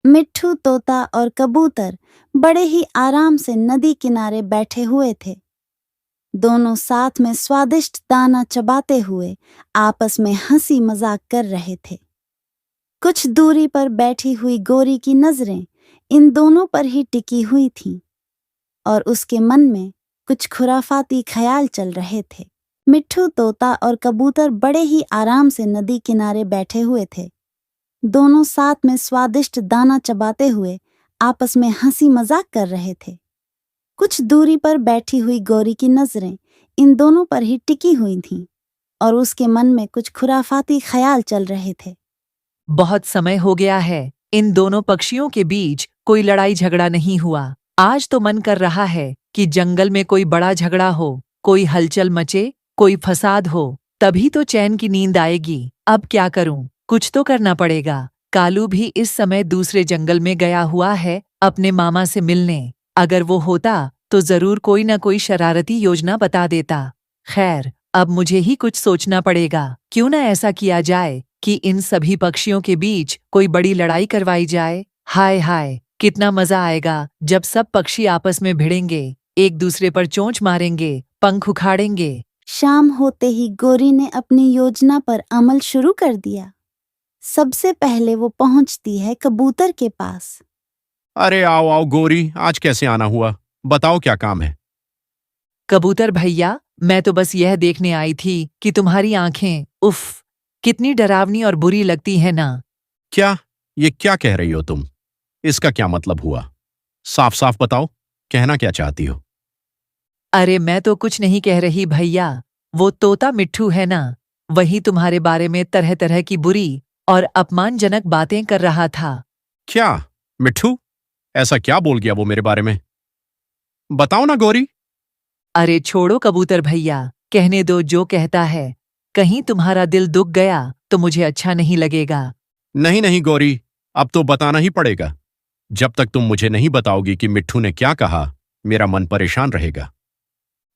मिट्ठू, तोता और कबूतर बड़े ही आराम से नदी किनारे बैठे हुए थे। दोनों साथ में स्वादिष्ट दाना चबाते हुए आपस में हंसी मजाक कर रहे थे। कुछ दूरी पर बैठी हुई गोरी की नजरें इन दोनों पर ही टिकी हुई थीं और उसके मन में कुछ खुराफाती ख्याल चल रहे थे। मिट्ठू, तोता और कबूतर बड़े ही आराम से नदी किनारे बैठे हुए थे। दोनों साथ में स्वादिष्ट दाना चबाते हुए आपस में हंसी मजाक कर रहे थे। कुछ दूरी पर बैठी हुई गौरी की नजरें इन दोनों पर ही टिकी हुई थीं और उसके मन में कुछ खुराफाती ख्याल चल रहे थे। बहुत समय हो गया है, इन दोनों पक्षियों के बीच कोई लड़ाई झगड़ा नहीं हुआ। आज तो मन कर रहा है कि जंगल में कोई बड़ा झगड़ा हो, कोई हलचल मचे, कोई फसाद हो, तभी तो चैन की नींद आएगी। अब क्या करूं? कुछ तो करना पड़ेगा। कालू भी इस समय दूसरे जंगल में गया हुआ है अपने मामा से मिलने। अगर वो होता तो जरूर कोई न कोई शरारती योजना बता देता। खैर, अब मुझे ही कुछ सोचना पड़ेगा। क्यों न ऐसा किया जाए कि इन सभी पक्षियों के बीच कोई बड़ी लड़ाई करवाई जाए। हाय हाय, कितना मजा आएगा जब सब पक्षी आपस में भिड़ेंगे, एक दूसरे पर चोंच मारेंगे, पंख उखाड़ेंगे। शाम होते ही गोरी ने अपनी योजना पर अमल शुरू कर दिया। सबसे पहले वो पहुंचती है कबूतर के पास। अरे आओ आओ गोरी, आज कैसे आना हुआ? बताओ क्या काम है? कबूतर भैया, मैं तो बस यह देखने आई थी कि तुम्हारी आंखें, उफ, कितनी डरावनी और बुरी लगती है ना। क्या? ये क्या कह रही हो तुम? इसका क्या मतलब हुआ? साफ साफ बताओ, कहना क्या चाहती हो? अरे मैं तो कुछ नहीं कह रही भैया, वो तोता मिट्ठू है ना, वही तुम्हारे बारे में तरह तरह की बुरी और अपमानजनक बातें कर रहा था। क्या? मिट्ठू? ऐसा क्या बोल गया वो मेरे बारे में? बताओ ना गोरी। अरे छोड़ो कबूतर भैया, कहने दो जो कहता है। कहीं तुम्हारा दिल दुख गया तो मुझे अच्छा नहीं लगेगा। नहीं नहीं गोरी, अब तो बताना ही पड़ेगा। जब तक तुम मुझे नहीं बताओगी कि मिट्ठू ने क्या कहा, मेरा मन परेशान रहेगा।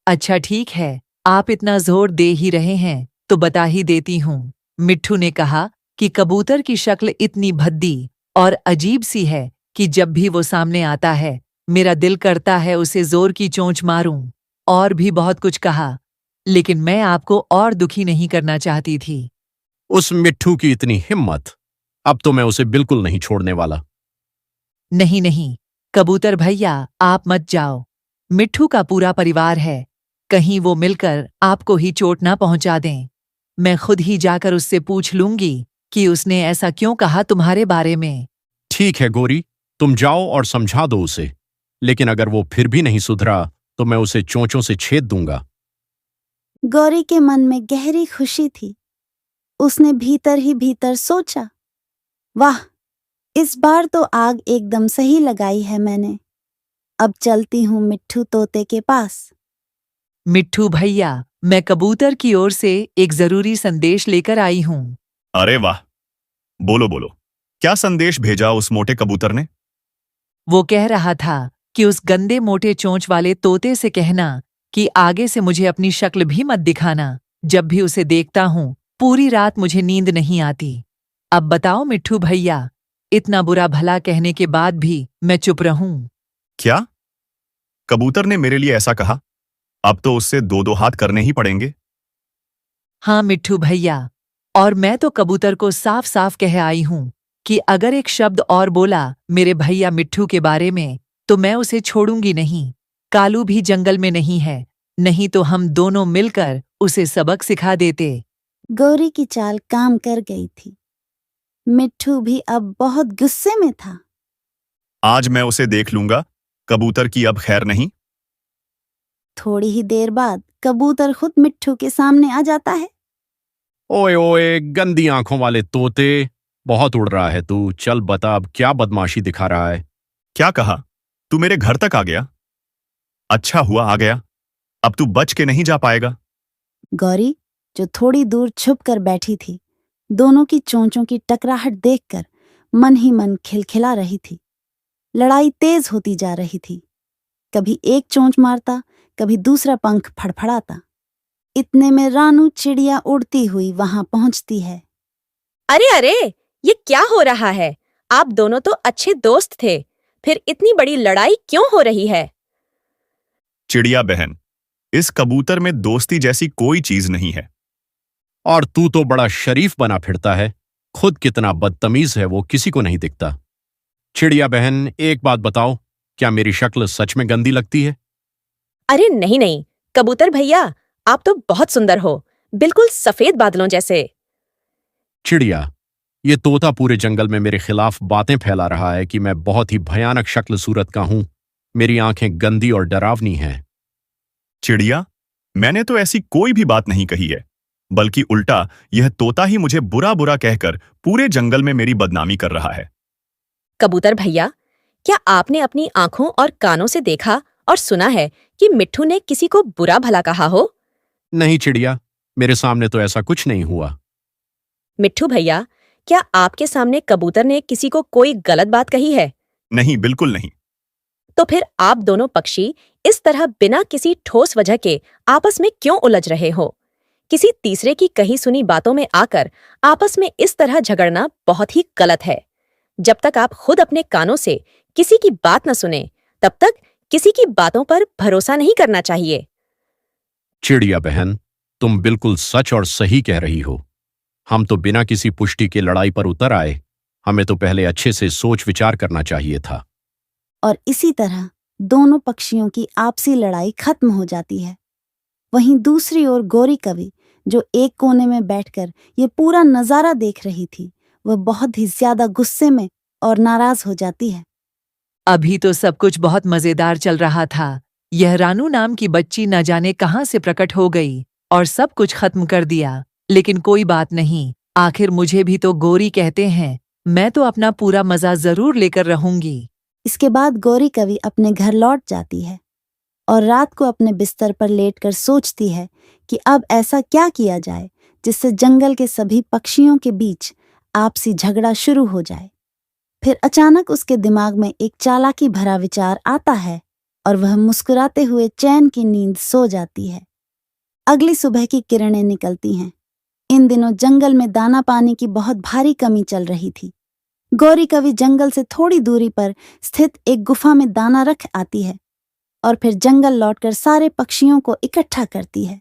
अच्छा ठीक है, आप इतना जोर दे ही रहे हैं तो बता ही देती हूँ। मिट्ठू ने कहा कि कबूतर की शक्ल इतनी भद्दी और अजीब सी है कि जब भी वो सामने आता है मेरा दिल करता है उसे जोर की चोंच मारूं। और भी बहुत कुछ कहा, लेकिन मैं आपको और दुखी नहीं करना चाहती थी। उस मिट्ठू की इतनी हिम्मत! अब तो मैं उसे बिल्कुल नहीं छोड़ने वाला। नहीं नहीं, कबूतर भैया आप मत जाओ। मिट्ठू का पूरा परिवार है, कहीं वो मिलकर आपको ही चोट ना पहुंचा दें। मैं खुद ही जाकर उससे पूछ लूंगी कि उसने ऐसा क्यों कहा तुम्हारे बारे में। ठीक है गोरी, तुम जाओ और समझा दो उसे। लेकिन अगर वो फिर भी नहीं सुधरा तो मैं उसे चोंचों से छेद दूंगा। गौरी के मन में गहरी खुशी थी। उसने भीतर ही भीतर सोचा, वाह, इस बार तो आग एकदम सही लगाई है मैंने। अब चलती हूँ मिट्ठू तोते के पास। मिट्ठू भैया, मैं कबूतर की ओर से एक जरूरी संदेश लेकर आई हूँ। अरे वाह, बोलो बोलो, क्या संदेश भेजा उस मोटे कबूतर ने? वो कह रहा था कि उस गंदे मोटे चोंच वाले तोते से कहना कि आगे से मुझे अपनी शक्ल भी मत दिखाना। जब भी उसे देखता हूँ पूरी रात मुझे नींद नहीं आती। अब बताओ मिट्ठू भैया, इतना बुरा भला कहने के बाद भी मैं चुप रहूं? क्या? कबूतर ने मेरे लिए ऐसा कहा? अब तो उससे दो दो हाथ करने ही पड़ेंगे। हाँ मिट्ठू भैया, और मैं तो कबूतर को साफ साफ कह आई हूँ कि अगर एक शब्द और बोला मेरे भैया मिट्ठू के बारे में तो मैं उसे छोड़ूंगी नहीं। कालू भी जंगल में नहीं है, नहीं तो हम दोनों मिलकर उसे सबक सिखा देते। गौरी की चाल काम कर गई थी। मिट्ठू भी अब बहुत गुस्से में था। आज मैं उसे देख लूंगा, कबूतर की अब खैर नहीं। थोड़ी ही देर बाद कबूतर खुद मिट्ठू के सामने आ जाता है। ओए ओए गंदी आंखों वाले तोते, बहुत उड़ रहा है तू। चल बता, अब क्या बदमाशी दिखा रहा है? क्या कहा? तू मेरे घर तक आ गया? अच्छा हुआ आ गया, अब तू बच के नहीं जा पाएगा। गौरी, जो थोड़ी दूर छुप कर बैठी थी, दोनों की चोंचों की टकराहट देखकर मन ही मन खिलखिला रही थी। लड़ाई तेज होती जा रही थी। कभी एक चोंच मारता, कभी दूसरा पंख फड़फड़ाता। इतने में रानू चिड़िया उड़ती हुई वहां पहुंचती है। अरे अरे, ये क्या हो रहा है? आप दोनों तो अच्छे दोस्त थे, फिर इतनी बड़ी लड़ाई क्यों हो रही है? चिड़िया बहन, इस कबूतर में दोस्ती जैसी कोई चीज नहीं है। और तू तो बड़ा शरीफ बना फिरता है, खुद कितना बदतमीज है वो किसी को नहीं दिखता। चिड़िया बहन, एक बात बताओ, क्या मेरी शक्ल सच में गंदी लगती है? अरे नहीं नहीं, कबूतर भैया, आप तो बहुत सुंदर हो, बिल्कुल सफेद बादलों जैसे। चिड़िया, ये तोता पूरे जंगल में मेरे खिलाफ बातें फैला रहा है कि मैं बहुत ही भयानक शक्ल सूरत का हूं, मेरी आंखें गंदी और डरावनी हैं। चिड़िया, मैंने तो ऐसी कोई भी बात नहीं कही है, बल्कि उल्टा यह तोता ही मुझे बुरा बुरा कहकर पूरे जंगल में मेरी बदनामी कर रहा है। कबूतर भैया, क्या आपने अपनी आंखों और कानों से देखा और सुना है कि मिट्ठू ने किसी को बुरा भला कहा हो? नहीं चिड़िया, मेरे सामने तो ऐसा कुछ नहीं हुआ। मिट्ठू भैया, क्या आपके सामने कबूतर ने किसी को कोई गलत बात कही है? नहीं, बिल्कुल नहीं। तो फिर आप दोनों पक्षी इस तरह बिना किसी ठोस वजह के आपस में क्यों उलझ रहे हो? किसी तीसरे की कही सुनी बातों में आकर आपस में इस तरह झगड़ना बहुत ही गलत है। जब तक आप खुद अपने कानों से किसी की बात न सुने, तब तक किसी की बातों पर भरोसा नहीं करना चाहिए। चिड़िया बहन, तुम बिल्कुल सच और सही कह रही हो। हम तो बिना किसी पुष्टि के लड़ाई पर उतर आए, हमें तो पहले अच्छे से सोच विचार करना चाहिए था। और इसी तरह दोनों पक्षियों की आपसी लड़ाई खत्म हो जाती है। वहीं दूसरी ओर गौरी कवि, जो एक कोने में बैठकर ये पूरा नजारा देख रही थी, वह बहुत ही ज्यादा गुस्से में और नाराज हो जाती है। अभी तो सब कुछ बहुत मजेदार चल रहा था। यह रानू नाम की बच्ची न जाने कहां से प्रकट हो गई और सब कुछ खत्म कर दिया। लेकिन कोई बात नहीं, आखिर मुझे भी तो गौरी कहते हैं, मैं तो अपना पूरा मजा जरूर लेकर रहूंगी। इसके बाद गौरी कवि अपने घर लौट जाती है और रात को अपने बिस्तर पर लेटकर सोचती है कि अब ऐसा क्या किया जाए जिससे जंगल के सभी पक्षियों के बीच आपसी झगड़ा शुरू हो जाए। फिर अचानक उसके दिमाग में एक चालाकी भरा विचार आता है और वह मुस्कुराते हुए चैन की नींद सो जाती है। अगली सुबह की किरणें निकलती हैं। इन दिनों जंगल में दाना पानी की बहुत भारी कमी चल रही थी। गौरी कवि जंगल से थोड़ी दूरी पर स्थित एक गुफा में दाना रख आती है और फिर जंगल लौटकर सारे पक्षियों को इकट्ठा करती है।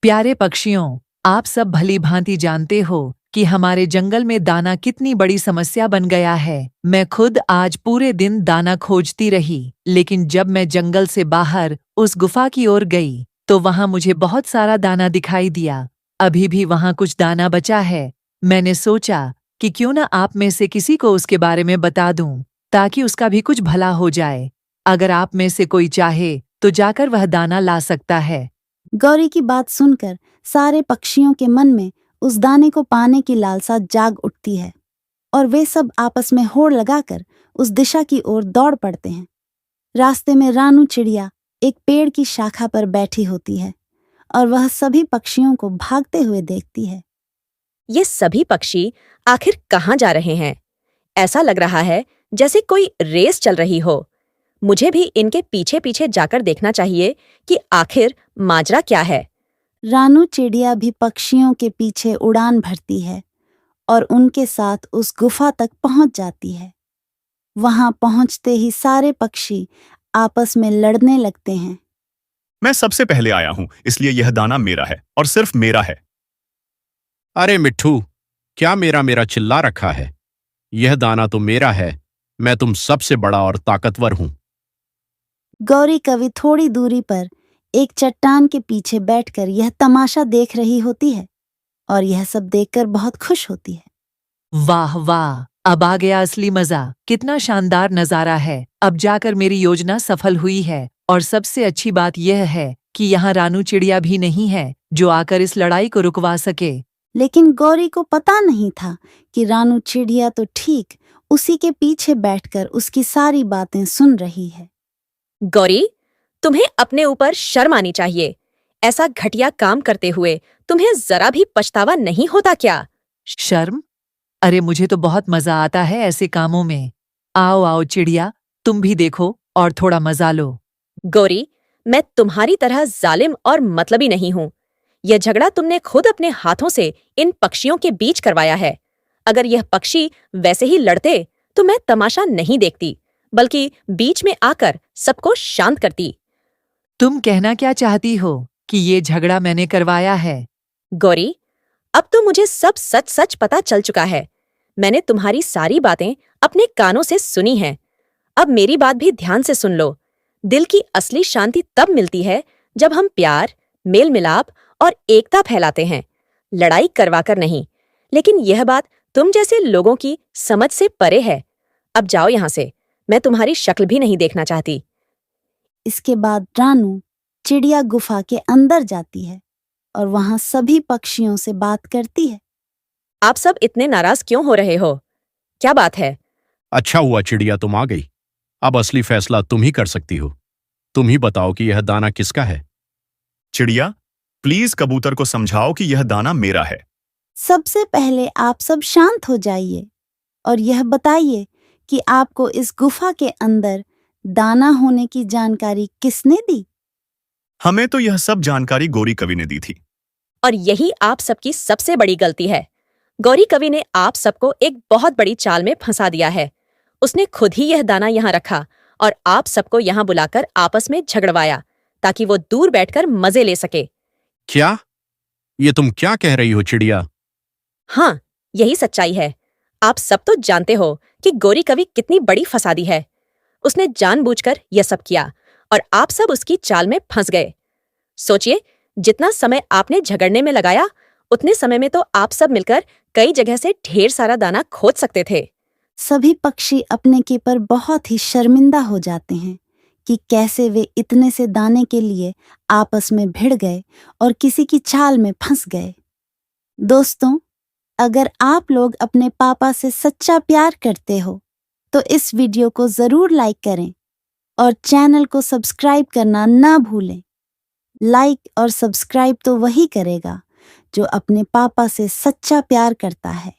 प्यारे पक्षियों, आप सब भली भांति जानते हो कि हमारे जंगल में दाना कितनी बड़ी समस्या बन गया है। मैं खुद आज पूरे दिन दाना खोजती रही, लेकिन जब मैं जंगल से बाहर उस गुफा की ओर गई तो वहां मुझे बहुत सारा दाना दिखाई दिया। अभी भी वहां कुछ दाना बचा है। मैंने सोचा कि क्यों ना आप में से किसी को उसके बारे में बता दूं, ताकि उसका भी कुछ भला हो जाए। अगर आप में से कोई चाहे तो जाकर वह दाना ला सकता है। गौरी की बात सुनकर सारे पक्षियों के मन में उस दाने को पाने की लालसा जाग उठती है और वे सब आपस में होड़ लगाकर उस दिशा की ओर दौड़ पड़ते हैं। रास्ते में रानू चिड़िया एक पेड़ की शाखा पर बैठी होती है और वह सभी पक्षियों को भागते हुए देखती है। ये सभी पक्षी आखिर कहाँ जा रहे हैं? ऐसा लग रहा है जैसे कोई रेस चल रही हो। मुझे भी इनके पीछे पीछे जाकर देखना चाहिए कि आखिर माजरा क्या है। रानू चिड़िया भी पक्षियों के पीछे उड़ान भरती है और उनके साथ उस गुफा तक पहुंच जाती है। वहां पहुंचते ही सारे पक्षी आपस में लड़ने लगते हैं। मैं सबसे पहले आया हूं, इसलिए यह दाना मेरा है और सिर्फ मेरा है। अरे मिट्ठू, क्या मेरा मेरा चिल्ला रखा है? यह दाना तो मेरा है, मैं तुम सबसे बड़ा और ताकतवर हूं। गौरी कवि थोड़ी दूरी पर एक चट्टान के पीछे बैठकर यह तमाशा देख रही होती है और यह सब देखकर बहुत खुश होती है। वाह वाह, अब आ गया असली मजा। कितना शानदार नजारा है। अब जाकर मेरी योजना सफल हुई है और सबसे अच्छी बात यह है कि यहाँ रानू चिड़िया भी नहीं है जो आकर इस लड़ाई को रुकवा सके। लेकिन गौरी को पता नहीं था कि रानू चिड़िया तो ठीक उसी के पीछे बैठकर उसकी सारी बातें सुन रही है। गौरी, तुम्हें अपने ऊपर शर्म आनी चाहिए। ऐसा घटिया काम करते हुए तुम्हें जरा भी पछतावा नहीं होता क्या? शर्म? अरे मुझे तो बहुत मजा आता है ऐसे कामों में। आओ आओ चिड़िया, तुम भी देखो और थोड़ा मजा लो। गौरी, मैं तुम्हारी तरह जालिम और मतलबी नहीं हूं। यह झगड़ा तुमने खुद अपने हाथों से इन पक्षियों के बीच करवाया है। अगर यह पक्षी वैसे ही लड़ते तो मैं तमाशा नहीं देखती, बल्कि बीच में आकर सबको शांत करती। तुम कहना क्या चाहती हो कि ये झगड़ा मैंने करवाया है? गौरी, अब तो मुझे सब सच सच पता चल चुका है। मैंने तुम्हारी सारी बातें अपने कानों से सुनी हैं। अब मेरी बात भी ध्यान से सुन लो। दिल की असली शांति तब मिलती है जब हम प्यार, मेल मिलाप और एकता फैलाते हैं, लड़ाई करवाकर नहीं। लेकिन यह बात तुम जैसे लोगों की समझ से परे है। अब जाओ यहाँ से, मैं तुम्हारी शक्ल भी नहीं देखना चाहती। इसके बाद रानू चिड़िया गुफा के अंदर जाती है और वहां सभी पक्षियों से बात करती है। आप सब इतने नाराज क्यों हो रहे हो? क्या बात है? अच्छा हुआ चिड़िया तुम आ गई। अब असली फैसला तुम ही कर सकती हो। तुम ही बताओ कि यह दाना किसका है। चिड़िया, प्लीज कबूतर को समझाओ कि यह दाना मेरा है। सबसे पहले आप सब शांत हो जाइए और यह बताइए कि आपको इस गुफा के अंदर दाना होने की जानकारी किसने दी? हमें तो यह सब जानकारी गौरी कवि ने दी थी। और यही आप सबकी सबसे बड़ी गलती है। गौरी कवि ने आप सबको एक बहुत बड़ी चाल में फंसा दिया है। उसने खुद ही यह दाना यहाँ रखा और आप सबको यहाँ बुलाकर आपस में झगड़वाया, ताकि वो दूर बैठकर मजे ले सके। क्या? ये तुम क्या कह रही हो चिड़िया? हाँ, यही सच्चाई है। आप सब तो जानते हो कि गौरी कवि कितनी बड़ी फसादी है। उसने जानबूझकर यह सब किया और आप सब उसकी चाल में फंस गए। सोचिए, जितना समय आपने झगड़ने में लगाया, उतने समय में तो आप सब मिलकर कई जगह से ढेर सारा दाना खोज सकते थे। सभी पक्षी अपने के पर बहुत ही शर्मिंदा हो जाते हैं कि कैसे वे इतने से दाने के लिए आपस में भिड़ गए और किसी की चाल में फंस गए। दोस्तों, अगर आप लोग अपने पापा से सच्चा प्यार करते हो तो इस वीडियो को जरूर लाइक करें और चैनल को सब्सक्राइब करना ना भूलें। लाइक और सब्सक्राइब तो वही करेगा जो अपने पापा से सच्चा प्यार करता है।